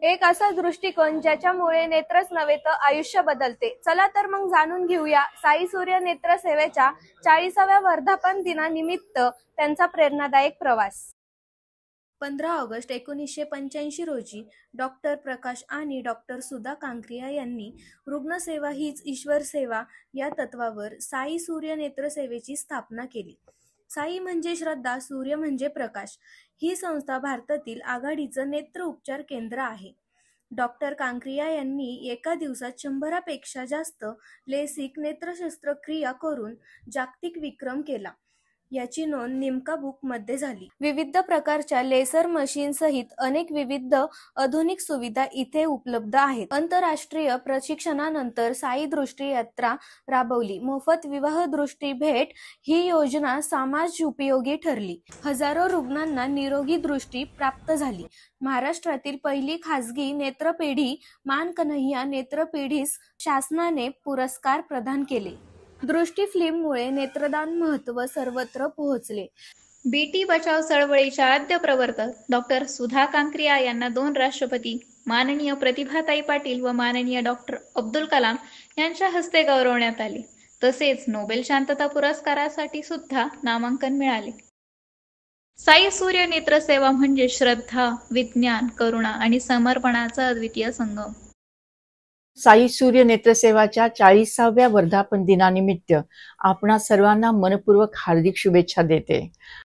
एक असा दृष्टिकोन ज्याच्यामुळे नेत्रच नव्हे तर आयुष्य बदलते। चला तर मग जाणून घेऊया साई सूर्य नेत्र सेवेच्या 40व्या वर्धापन दिनानिमित्त त्यांचा प्रेरणादायक प्रवास। 15 ऑगस्ट 1985 रोजी डॉक्टर प्रकाश आणि डॉक्टर सुधा कांक्रिया यांनी रुग्णसेवा हीच ईश्वर सेवा या तत्वावर साई सूर्य नेत्र सेवेची स्थापना केली। साई म्हणजे श्रद्धा, सूर्य म्हणजे प्रकाश। ही संस्था भारतातील आघाडीचं नेत्र उपचार केंद्र आहे। डॉक्टर कांक्रिया यांनी एका दिवसात 100पेक्षा जास्त लेसिक नेत्र शस्त्रक्रिया करून जागतिक विक्रम केला। याची नोंद निमका बुक मध्ये झाली। विविध प्रकारच्या लेसर मशीन सहित अनेक विविध आधुनिक सुविधा इथे उपलब्ध आहेत। आंतरराष्ट्रीय प्रशिक्षणानंतर साई दृष्टी यात्रा राबवली। मोफत विवाह दृष्टी भेट ही योजना समाज उपयोगी ठरली। हजारो रुग्णांना निरोगी दृष्टी प्राप्त झाली। महाराष्ट्रातील पहिली खासगी नेत्रपेढी मान कन्हैया नेत्रपेढीस शासनाने पुरस्कार प्रदान केले। दृष्टी फिल्ममुळे नेत्रदान महत्त्व सर्वत्र पोहोचले। बेटी बचाव चळवळीच्या आद्य प्रवर्तक डॉक्टर सुधा कांक्रिया यांना 2 राष्ट्रपती माननीय प्रतिभाताई पाटील व माननीय डॉक्टर अब्दुल कलाम यांच्या हस्ते गौरवण्यात आले। तसेच नोबेल शांतता पुरस्कारासाठी सुद्धा नामांकन मिळाले। साई सूर्य नेत्र सेवा म्हणजे श्रद्धा, विज्ञान, करुणा आणि समर्पणाचा अद्वितीय संगम। साई सूर्य नेत्र सेवाच्या 40व्या वर्धापन दिनानिमित्त आपणा सर्वांना मनपूर्वक हार्दिक शुभेच्छा देते।